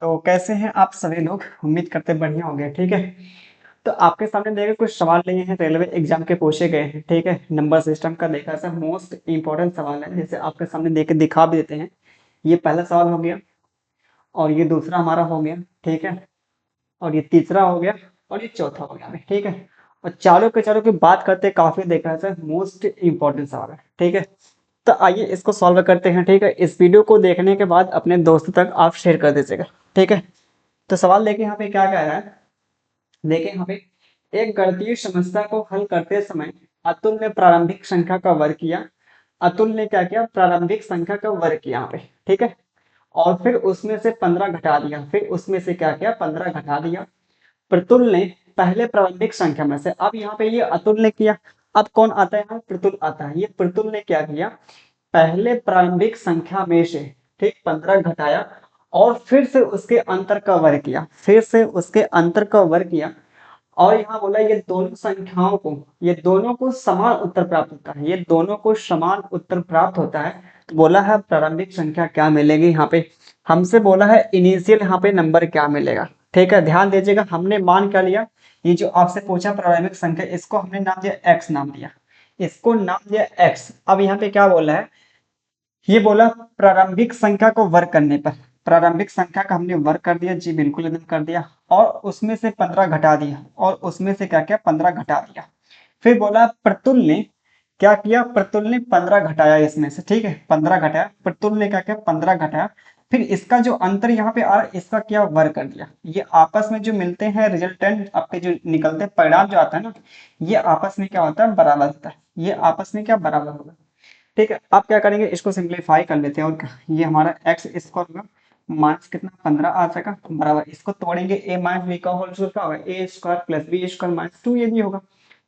तो कैसे हैं आप सभी लोग। उम्मीद करते बढ़िया होंगे। ठीक है, तो आपके सामने देखिए कुछ सवाल लिए हैं, रेलवे एग्जाम के पूछे गए हैं। ठीक है, नंबर सिस्टम का देखा था, मोस्ट इंपॉर्टेंट सवाल है, जैसे आपके सामने देख के दिखा भी देते हैं। ये पहला सवाल हो गया और ये दूसरा हमारा हो गया। ठीक है, और ये तीसरा हो गया और ये चौथा हो गया। ठीक है, और चारों के चारों की बात करते काफी देखा था, मोस्ट इंपॉर्टेंट सवाल है। ठीक है, तो आइए इसको सॉल्व करते हैं। ठीक है, इस वीडियो को देखने के बाद अपने दोस्तों तक आप शेयर कर दीजिएगा। ठीक है, तो सवाल देखिए यहाँ पे क्या कह रहा है। देखिए यहाँ पे एक गणितीय समस्या को हल करते समय अतुल ने प्रारंभिक संख्या का वर्ग किया। अतुल ने क्या किया, प्रारंभिक संख्या का वर्ग किया यहाँ पे। ठीक है, और फिर उसमें से 15 घटा दिया, फिर उसमें से क्या किया, 15 घटा दिया। प्रतुल ने पहले प्रारंभिक संख्या में से, अब यहाँ पे ये अतुल ने किया, अब कौन आता है यहाँ, प्रतुल आता है। ये प्रतुल ने क्या किया, पहले प्रारंभिक संख्या में से ठीक 15 घटाया और फिर से उसके अंतर का वर्ग किया, फिर से उसके अंतर का वर्ग किया। और यहाँ बोला ये दोनों संख्याओं को, ये दोनों को समान उत्तर प्राप्त होता है, ये दोनों को समान उत्तर प्राप्त होता है। तो बोला है प्रारंभिक संख्या क्या मिलेगी, यहाँ पे हमसे बोला है इनिशियल यहाँ पे नंबर क्या मिलेगा। ठीक है, ध्यान दीजिएगा, हमने मान क्या लिया, ये जो आपसे पूछा प्रारंभिक संख्या, इसको हमने नाम दिया एक्स, नाम दिया, इसको नाम दिया एक्स। अब यहाँ पे क्या बोला है, ये बोला प्रारंभिक संख्या को वर्ग करने पर, प्रारंभिक संख्या का हमने वर्ग कर दिया, जी बिल्कुल एकदम कर दिया, और उसमें से 15 घटा दिया, और उसमें से क्या क्या 15 घटा दिया। फिर बोला प्रतुल ने क्या किया, प्रतुल ने 15 घटाया इसमें से। ठीक है, 15 घटाया, प्रतुल ने क्या किया, 15 घटाया। फिर इसका जो अंतर यहाँ पे आ रहा है, इसका क्या वर्ग कर दिया। ये आपस में जो मिलते हैं रिजल्टेंट, आपके जो निकलते हैं परिणाम जो आता है ना, ये आपस में क्या होता है, बराबर होता है। ये आपस में क्या, बराबर होगा। ठीक है, अब क्या करेंगे, इसको सिंप्लीफाई कर लेते हैं। और क्या, ये हमारा एक्स स्क्वायर होगा माइनस कितना, 15 आ जाएगा, बराबर इसको तोड़ेंगे, ए माइनस बी का होल स्क्वायर क्या होगा, A square plus B square minus 2 ये भी होगा।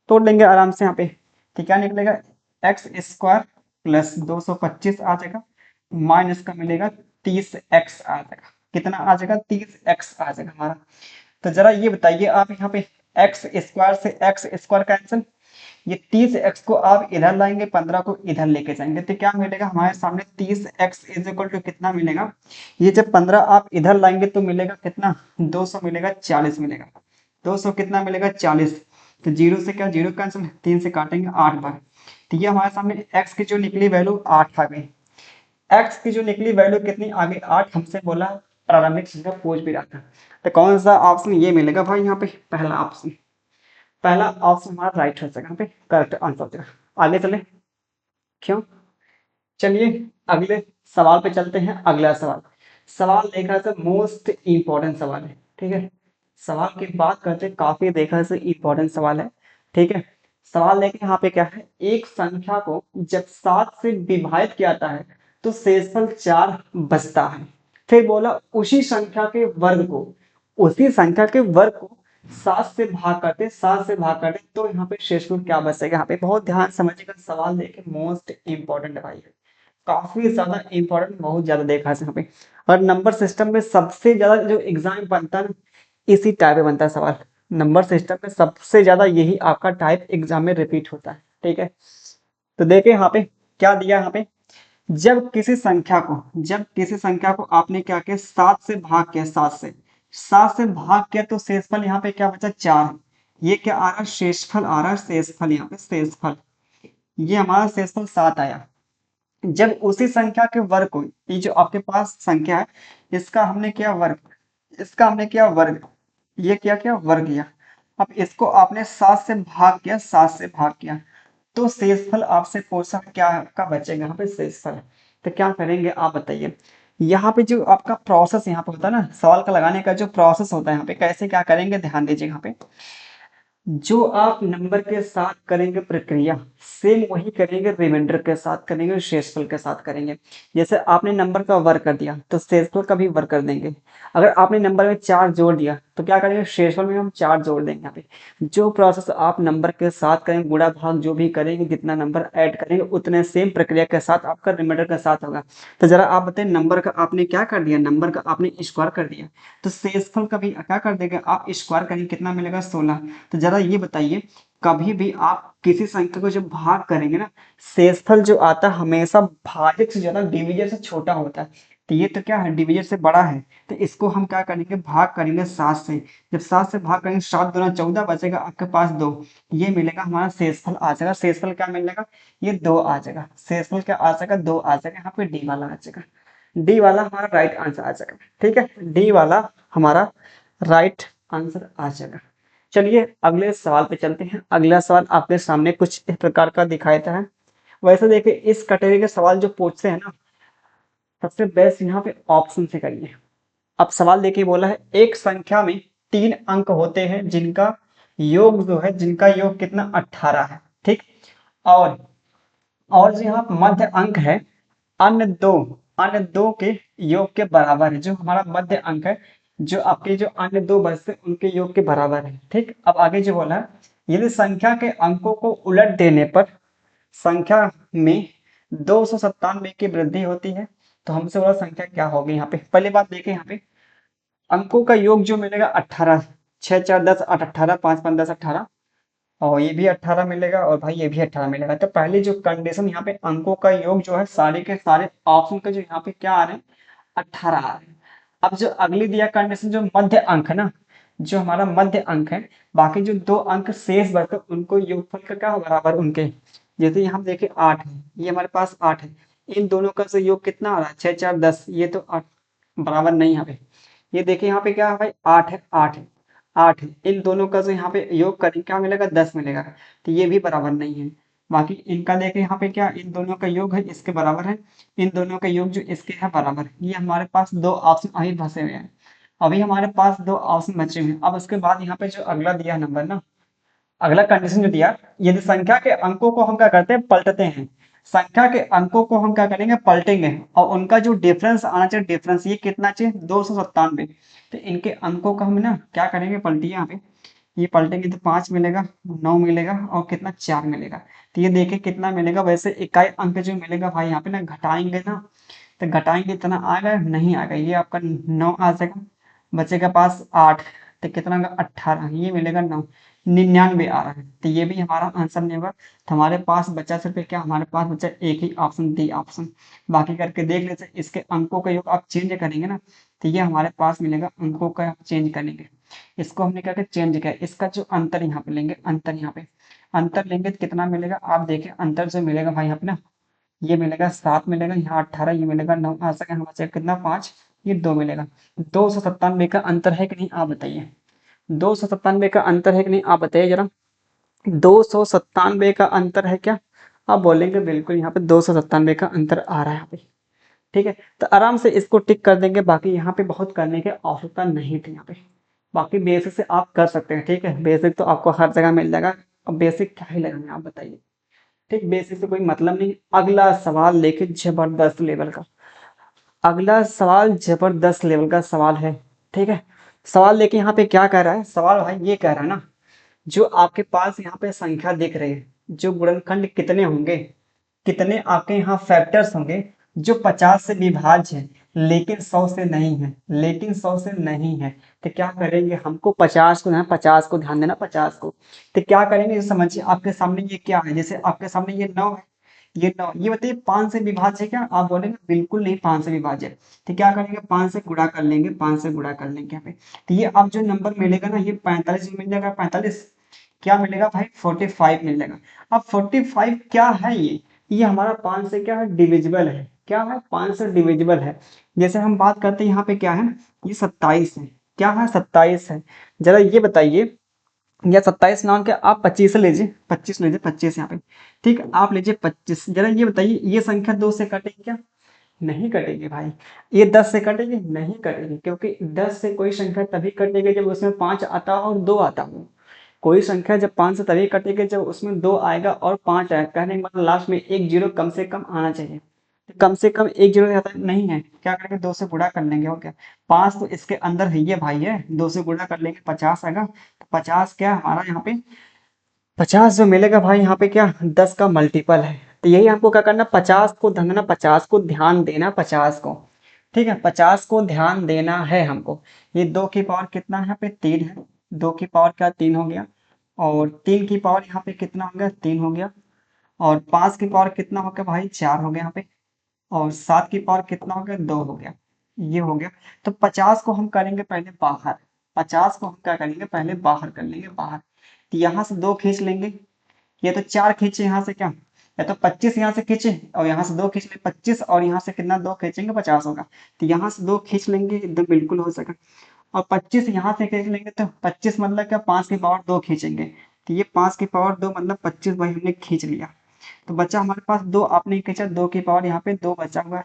तोड़ लेंगे आराम से यहाँ पे, तो क्या निकलेगा, एक्स स्क्वायर प्लस 225 आ जाएगा, माइनस का मिलेगा 30x आ जाएगा। कितना आ जाएगा, 30x आ जाएगा हमारा। तो जरा ये बताइए आप, यहाँ पे एक्स स्क्वायर से एक्स स्क्वायर कैंसिल, ये 30x को आप इधर लाएंगे, 15 को इधर लेके जाएंगे, तो क्या मिलेगा हमारे सामने, 30x इज इक्वल टू कितना मिलेगा, ये जब 15 आप इधर लाएंगे तो मिलेगा कितना, 200 मिलेगा, 40 मिलेगा। 200 कितना मिलेगा, 40। तो जीरो से क्या, जीरो कैंसिल, 3 से काटेंगे 8 बार। तो ये हमारे सामने x की जो निकली वैल्यू 8 आ गई। x की जो निकली वैल्यू कितनी आ गई, 8। हमसे बोला प्रारंभिक संख्या पूछ भी रहा था, तो कौन सा ऑप्शन ये मिलेगा भाई, यहाँ पे पहला ऑप्शन, पहला ऑप्शन हमारा राइट हो जाएगा, यहाँ पे करेक्ट आंसर हो जाएगा। आगे चले, क्यों, चलिए अगले सवाल पे चलते हैं। अगला सवाल, सवाल देखा था मोस्ट इंपॉर्टेंट सवाल है। ठीक है, सवाल की बात करते काफी देखा से इंपॉर्टेंट सवाल है। ठीक है, सवाल देखें यहाँ पे क्या है, एक संख्या को जब 7 से विभाजित किया जाता है तो शेषफल 4 बचता है। फिर बोला उसी संख्या के वर्ग को, उसी संख्या के वर्ग को 7 से भाग करते, 7 से भाग करते तो यहाँ पे शेषफल क्या बचेगा। यहाँ पे बहुत ध्यान समझिएगा, सवाल देखे मोस्ट इंपॉर्टेंट है भाई, काफी ज्यादा इंपॉर्टेंट, बहुत ज्यादा देखा है यहाँ पे। और नंबर सिस्टम में सबसे ज्यादा जो एग्जाम बनता है ना, इसी टाइप में बनता है सवाल। नंबर सिस्टम में सबसे ज्यादा यही आपका टाइप एग्जाम में रिपीट होता है। ठीक है, तो देखिए यहाँ पे क्या दिया, यहाँ पे जब किसी संख्या को, जब किसी संख्या को आपने क्या किया, 7 से भाग किया, 7 से भाग किया तो शेषफल यहाँ पे क्या बचा, 4। ये क्या आ रहा है, शेषफल आ रहा है, शेषफल यहाँ पे शेषफल, ये हमारा शेषफल 7 आया। जब उसी संख्या के वर्ग को, ये जो आपके पास संख्या है, इसका हमने किया वर्ग, इसका हमने किया वर्ग, ये क्या किया, वर्ग किया। अब इसको आपने 7 से भाग किया, 7 से भाग किया, तो शेषफल आपसे पूछा क्या का बचेगा, यहाँ पे शेषफल। तो क्या करेंगे आप बताइए, यहाँ पे जो आपका प्रोसेस यहाँ पे होता है ना, सवाल का लगाने का जो प्रोसेस होता है यहाँ पे, कैसे क्या करेंगे, ध्यान दीजिए। यहाँ पे जो आप नंबर के साथ करेंगे प्रक्रिया, सेम वही करेंगे रिमाइंडर के साथ करेंगे, शेषफल के साथ करेंगे। जैसे आपने नंबर का वर्ग कर दिया तो शेषफल का भी वर्ग कर देंगे। अगर आपने नंबर में 4 जोड़ दिया तो क्या करेंगे, शेषफल में हम 4 जोड़ देंगे। यहाँ पे जो प्रोसेस आप नंबर के साथ करेंगे, गुणा भाग जो भी करेंगे, जितना नंबर ऐड करेंगे उतने सेम प्रक्रिया के साथ आपका रिमाइंडर के साथ होगा। तो जरा आप बताइए, नंबर का आपने क्या कर दिया, नंबर का आपने स्क्वायर कर दिया, तो शेषफल का भी क्या कर देगा, आप स्क्वायर करेंगे, कितना मिलेगा, 16। तो जरा ये बताइए, कभी भी आप किसी संख्या को जब भाग करेंगे ना, शेषफल जो आता है हमेशा भाजक से ज्यादा डिवीजन से छोटा होता है। तो ये तो क्या है, डिवीजन से बड़ा है, तो इसको हम क्या करेंगे, भाग करेंगे 7 से। जब 7 से भाग करेंगे, 7 दूना 14 बचेगा आपके पास 2, ये मिलेगा हमारा शेषफल आ जाएगा। शेषफल क्या मिलेगा, ये 2 आ जाएगा। शेषफल क्या आ जाएगा, 2 आ जाएगा। यहाँ पे डी वाला आ जाएगा, डी वाला हमारा राइट आंसर आ जाएगा। ठीक है, डी वाला हमारा राइट आंसर आ जाएगा। चलिए अगले सवाल पे चलते हैं। अगला सवाल आपके सामने कुछ इस प्रकार का दिखाई देता है। वैसे देखिए, इस कैटेगरी के सवाल जो पूछते हैं ना, सबसे बेस्ट यहाँ पे ऑप्शन से करिए। अब सवाल देखिए, बोला है एक संख्या में 3 अंक होते हैं जिनका योग जो है, जिनका योग कितना, 18 है। ठीक, और जो यहाँ मध्य अंक है, अन्य दो के योग के बराबर है। जो हमारा मध्य अंक है, जो आपके जो अन्य दो बचते हैं उनके योग के बराबर है। ठीक, अब आगे जो बोला है, यदि संख्या के अंकों को उलट देने पर संख्या में 297 की वृद्धि होती है, तो हमसे बोला संख्या क्या होगी। यहाँ पे पहले बात देखें, यहाँ पे अंकों का योग जो मिलेगा 18, 6 4 10 8 18, 5 5 10 18, और ये भी 18 मिलेगा, और भाई ये भी 18 मिलेगा। तो पहली जो कंडीशन, यहाँ पे अंकों का योग जो है, सारे के सारे ऑप्शन का जो यहाँ पे क्या आ रहे हैं, 18 आ रहे हैं। अब जो अगली दिया कंडीशन, जो मध्य अंक है ना, जो हमारा मध्य अंक है, बाकी जो 2 अंक शेष बचते उनको योगफल का क्या बराबर उनके, जैसे यहाँ देखे 8 है, ये हमारे पास 8 है, इन दोनों का से योग कितना आ रहा है, 6 4 10, ये तो 8 बराबर नहीं। यहाँ पे ये देखिए, यहाँ पे क्या है भाई, 8 है, 8 है, 8 है, इन दोनों का जो यहाँ पे योग करें क्या मिलेगा, 10 मिलेगा। तो ये भी बराबर नहीं है। बाकी इनका देखें, यहाँ पे क्या, इन दोनों का योग है इसके बराबर है, इन दोनों का योग जो इसके है बराबर। ये हमारे पास 2 ऑप्शन अभी फंसे हुए हैं, अभी हमारे पास 2 ऑप्शन बचे हुए हैं। अब उसके बाद यहाँ पे जो अगला दिया नंबर ना, अगला कंडीशन जो दिया, यदि संख्या के अंकों को हम क्या करते हैं, पलटते हैं। संख्या के अंकों को हम क्या करेंगे, पलटेंगे, और उनका जो डिफरेंस आना चाहिए, डिफरेंस ये कितना चाहिए, 297। तो इनके अंकों का हम ना क्या करेंगे, पलटिए यहाँ पे, ये पलटेंगे तो 5 मिलेगा, 9 मिलेगा, और कितना, 4 मिलेगा। तो ये देखे कितना मिलेगा। वैसे इकाई अंक जो मिलेगा भाई, यहाँ पे ना घटाएंगे ना, तो घटाएंगे इतना आएगा, नहीं आएगा, ये आपका 9 आ जाएगा, बचेगा पास 8, तो कितना होगा, 18, ये मिलेगा 9, 99 आ रहा है। तो ये भी हमारा आंसर नहीं होगा। तो हमारे पास बचा सिर्फ क्या, हमारे पास बचा एक ही ऑप्शन, डी ऑप्शन। बाकी करके देख लेते, इसके अंकों का योग आप चेंज करेंगे ना, तो ये हमारे पास मिलेगा, अंकों का आप चेंज करेंगे, इसको हमने क्या चेंज किया, इसका जो अंतर यहाँ पे लेंगे, अंतर यहाँ पे अंतर लेंगे तो कितना मिलेगा, आप देखें अंतर जो मिलेगा भाई यहाँ पे ना, ये मिलेगा 7 मिलेगा, यहाँ 18, ये मिलेगा 9 आ सके, हम बचे कितना 5, ये 2 मिलेगा। 297 का अंतर है कि नहीं, आप बताइए। 297 का अंतर है कि नहीं, आप बताइए जरा। 297 का अंतर है क्या, आप बोलेंगे बिल्कुल, यहाँ पे 297 का अंतर आ रहा है यहाँ पे। ठीक है, तो आराम से इसको टिक कर देंगे। बाकी यहाँ पे बहुत करने की आवश्यकता नहीं थी यहाँ पे, बाकी बेसिक से आप कर सकते हैं। ठीक है, बेसिक तो आपको हर जगह मिल जाएगा। अब बेसिक क्या ही लगाएंगे, आप बताइए। ठीक, बेसिक से कोई मतलब नहीं। अगला सवाल लेके जबरदस्त लेवल का, अगला सवाल जबरदस्त लेवल का सवाल है। ठीक है, सवाल लेके यहाँ पे क्या कह रहा है, सवाल भाई ये कह रहा है ना, जो आपके पास यहाँ पे संख्या दिख रही है, जो गुणनखंड कितने होंगे, कितने आपके यहाँ फैक्टर्स होंगे जो 50 से विभाज्य है, लेकिन 100 से नहीं है, लेकिन 100 से नहीं है। तो क्या करेंगे, हमको 50 को, 50 को ध्यान देना, 50 को। तो क्या करेंगे, समझिए आपके सामने ये क्या है, जैसे आपके सामने ये 9 है, ये 9, ये बताइए 5 से विभाज्य है क्या, आप बोलेंगे बिल्कुल नहीं 5 से विभाज्य है। तो क्या करेंगे, 5 से गुणा कर लेंगे, 5 से गुणा कर लेंगे यहाँ पे। तो ये अब जो नंबर मिलेगा ना, ये 45 मिल जाएगा, 45 क्या मिलेगा भाई, 45 मिलेगा। अब 45 क्या है, ये हमारा 5 से क्या है, डिविजिबल है। क्या है, 5 से डिविजिबल है। जैसे हम बात करते हैं यहाँ पे क्या है, ये 27 है, क्या है, 27 है। जरा ये बताइए, या 27 नाम के आप 25 लीजिए, 25 लीजिए, 25 यहाँ पे। ठीक, आप लीजिए 25। जरा ये बताइए, ये संख्या 2 से कटेगी क्या, नहीं कटेगी भाई। ये 10 से कटेगी, नहीं कटेगी, क्योंकि 10 से कोई संख्या तभी कटेगी जब उसमें 5 आता हो और 2 आता हो। कोई संख्या जब 5 से तभी कटेगी जब उसमें 2 आएगा और 5 आएगा। कहने का मतलब लास्ट में एक जीरो कम से कम आना चाहिए। तो कम से कम एक जीरो आता नहीं है, क्या करेंगे, 2 से गुणा कर लेंगे, और क्या, 5 तो इसके अंदर है ये भाई है, 2 से गुणा कर लेंगे, 50 आएगा। तो 50 क्या हमारा यहाँ पे, 50 जो मिलेगा भाई यहाँ पे क्या, 10 का मल्टीपल है। तो यही हमको क्या करना, 50 को ध्यान देना, 50 को ध्यान देना, 50 को। ठीक है, 50 को ध्यान देना है हमको। ये 2 की पावर कितना है, यहाँ पे 3 है, 2 की पावर क्या, 3 हो गया, और 3 की पावर यहाँ पे कितना हो गया, 3 हो गया, और 5 की पावर कितना हो गया भाई, 4 हो गया यहाँ पे, और 7 की पावर कितना हो गया, 2 हो गया। ये हो गया। तो 50 को हम करेंगे पहले बाहर, 50 को हम क्या करेंगे पहले बाहर कर लेंगे बाहर। तो यहाँ से 2 खींच लेंगे, ये तो 4 खींचे यहाँ से क्या, या तो 25 यहाँ से खींचे और यहाँ से 2 खींच ले 25, और यहाँ से कितना 2 खींचेंगे 50 होगा। तो यहाँ से 2 खींच लेंगे एकदम बिल्कुल हो सका। और 25 यहाँ से खींच लेंगे तो 25 मतलब क्या 5 की पावर 2 खींचेंगे। तो ये 5 की पावर 2 मतलब 25 भाई हमने खींच लिया। तो बचा हमारे पास 2 आपने खींचा, 2 की पावर यहाँ पे 2 बचा हुआ है।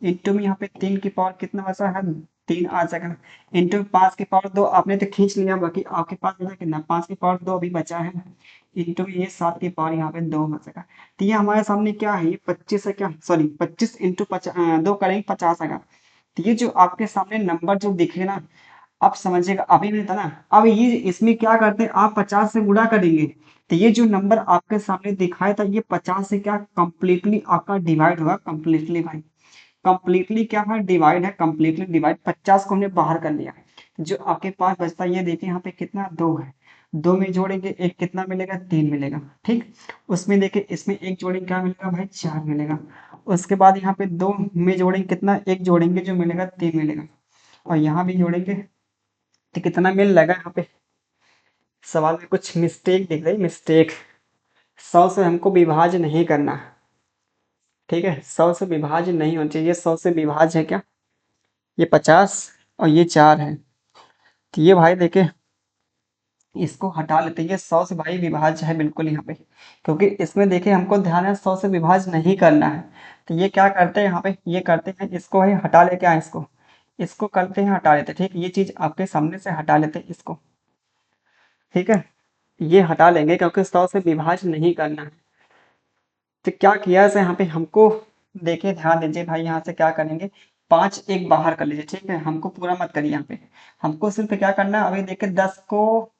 इंटू में यहाँ पे 3 की पावर कितना बचा है 3 आ जाएगा। इंटू 5 की पावर 2 आपने तो खींच लिया, बाकी आपके पास बचा कितना 5 की पावर 2 अभी बचा है। इंटू ये 7 की पावर यहाँ पे 2 बचेगा। तो ये हमारे सामने क्या है, ये 25 है क्या, सॉरी 25 इंटू 2 करेंगे 50 आएगा। तो ये जो आपके सामने नंबर जो दिखे ना, आप समझिएगा अभी नहीं था ना, अब ये इसमें क्या करते हैं आप 50 से गुणा करेंगे। तो ये जो नंबर आपके सामने दिखाया था ये 50 से क्या कंप्लीटली आपका डिवाइड होगा, कंप्लीटली भाई कंप्लीटली क्या है डिवाइड है, कंप्लीटली डिवाइड। 50 को हमने बाहर कर लिया, जो आपके पास बचता है ये देखिए यहाँ पे कितना 2 है, 2 में जोड़ेंगे एक कितना मिलेगा 3 मिलेगा, ठीक। उसमें देखिए इसमें एक जोड़ेंगे क्या मिलेगा भाई 4 मिलेगा। उसके बाद यहाँ पे 2 में जोड़ेंगे कितना, एक जोड़ेंगे जो मिलेगा 3 मिलेगा। और यहाँ भी जोड़ेंगे तो कितना मिल जाएगा यहाँ पे। सवाल में कुछ मिस्टेक दिख रही, मिस्टेक। 100 से हमको विभाज्य नहीं करना, ठीक है, 100 से विभाज्य नहीं होना चाहिए। 100 से विभाज्य है क्या, ये 50 और ये 4 है। तो ये भाई देखे इसको हटा लेते हैं, ये 100 से भाई विभाज्य है बिल्कुल यहाँ पे, क्योंकि इसमें देखिए हमको ध्यान है 100 से विभाज्य नहीं करना है। तो ये क्या करते हैं यहाँ पे, ये करते हैं इसको ही हटा लेके आए, इसको इसको करते हैं हटा लेते हैं, ठीक। ये चीज आपके सामने से हटा लेते हैं इसको, ठीक है। ये हटा लेंगे क्योंकि 100 से विभाज्य नहीं करना है। तो क्या किया है यहाँ पे हमको, देखिए ध्यान दीजिए भाई, यहाँ से क्या करेंगे 5 एक बाहर कर लीजिए, ठीक है, हमको पूरा मत करिए यहाँ पे। हमको सिर्फ क्या करना है, अभी देखिए 10 को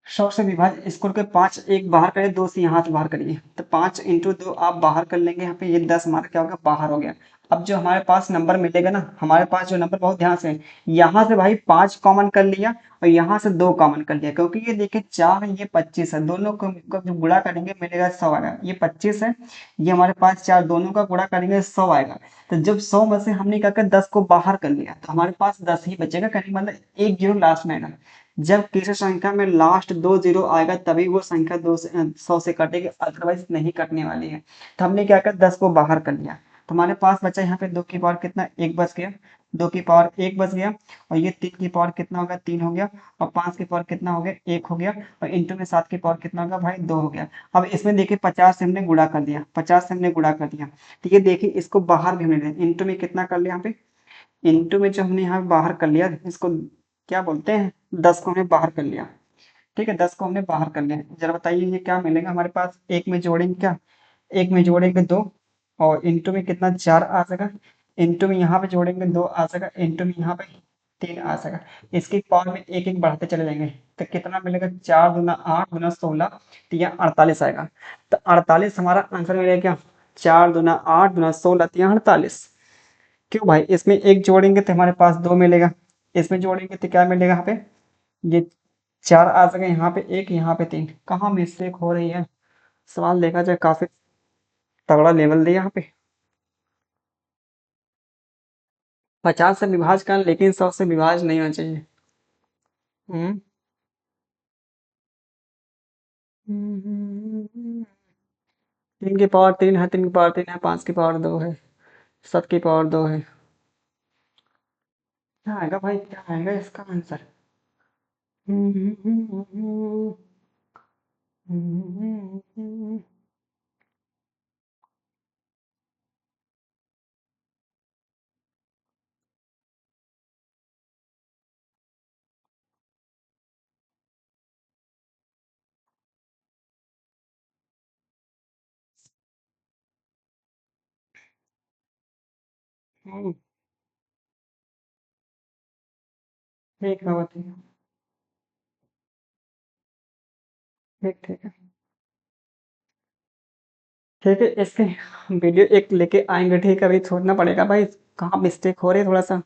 100 से विभाजित इसको के 5 एक बाहर करिए, 2 से यहाँ से बाहर करिए, तो 5 इंटू 2 आप बाहर कर लेंगे यहाँ पे, ये 10 हमारा क्या होगा बाहर हो गया। अब जो हमारे पास नंबर मिलेगा ना, हमारे पास जो नंबर, बहुत ध्यान से यहाँ से भाई 5 कॉमन कर लिया और यहाँ से 2 कॉमन कर लिया, क्योंकि ये देखिए 4 है ये 25 है, दोनों को जो गुणा करेंगे मिलेगा 100 आएगा। ये 25 है, ये हमारे पास 4, दोनों का गुणा करेंगे 100 आएगा। तो जब 100 में से हमने क्या कर 10 को बाहर कर लिया तो हमारे पास 10 ही बचेगा, कहीं मतलब एक जीरो लास्ट में आएगा। जब किसी संख्या में लास्ट 2 जीरो आएगा तभी वो संख्या 100 से कटेगी, अदरवाइज नहीं कटने वाली है। तो हमने क्या कर 10 को बाहर कर लिया, तो हमारे पास बचा यहाँ पे 2 की पावर कितना 1 बच गया, 2 की पावर 1 बच गया। और ये 3 की पावर कितना होगा 3 हो गया। और 5 की पावर कितना हो गया 1 हो गया। और इंटू में 7 की पावर कितना होगा भाई 2 हो गया। अब इसमें देखिए 50 से हमने गुणा कर दिया, 50 से हमने गुणा कर दिया। ठीक है, देखिए इसको बाहर भी हमने इंटू में कितना कर लिया यहाँ पे, इंटू में जो हमने यहाँ बाहर कर लिया इसको क्या बोलते हैं, 10 को हमने बाहर कर लिया। ठीक है, 10 को हमने बाहर कर लिया। जरा बताइए ये क्या मिलेगा हमारे पास, एक में जोड़ेंगे क्या, एक में जोड़ेंगे 2 और इंटू में कितना 4 आ जाएगा। इंटू में यहाँ पे जोड़ेंगे 2 आ जाएगा, इंटू में यहाँ पे 3 आ जाएगा। इसकी पावर में एक एक बढ़ाते चले जाएंगे तो कितना मिलेगा 4 दूना 8 दूना 16, तो यहाँ 48 आएगा। तो 48 हमारा आंसर मिलेगा क्या, 4 दूना 8 दूना 16 तो यहाँ 48। क्यों भाई, इसमें एक जोड़ेंगे तो हमारे पास 2 मिलेगा, इसमें जोड़ेंगे तो क्या मिलेगा यहाँ पे, ये 4 आ सके, यहाँ पे 1 यहाँ पे 3, कहाँ मिस्टेक हो रही है। सवाल देखा जाए काफी तगड़ा लेवल दिया यहाँ पे। 50 से विभाज्य कर लेकिन 100 से विभाज्य नहीं होना चाहिए। हम्म 3 की पावर 3 है, 3 की पावर 3 है, 5 की पावर 2 है, 7 की पावर 2 है। क्या आएगा भाई, क्या आएगा इसका आंसर। ठीक है बताइए। ठीक ठीक है। ठीक है, इसके वीडियो एक लेके आएंगे, ठीक है, अभी छोड़ना पड़ेगा भाई, कहाँ मिस्टेक हो रही है थोड़ा सा,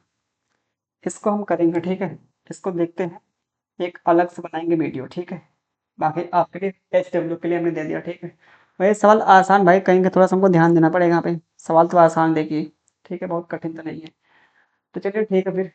इसको हम करेंगे, ठीक है। इसको देखते हैं, एक अलग से बनाएंगे वीडियो, ठीक है। बाकी आपके लिए SW के लिए हमने दे दिया, ठीक है। वही सवाल आसान भाई, कहेंगे थोड़ा सा हमको ध्यान देना पड़ेगा यहाँ पे, सवाल तो आसान देखिए। ठीक है, बहुत कठिन तो नहीं है। तो चलिए ठीक है फिर,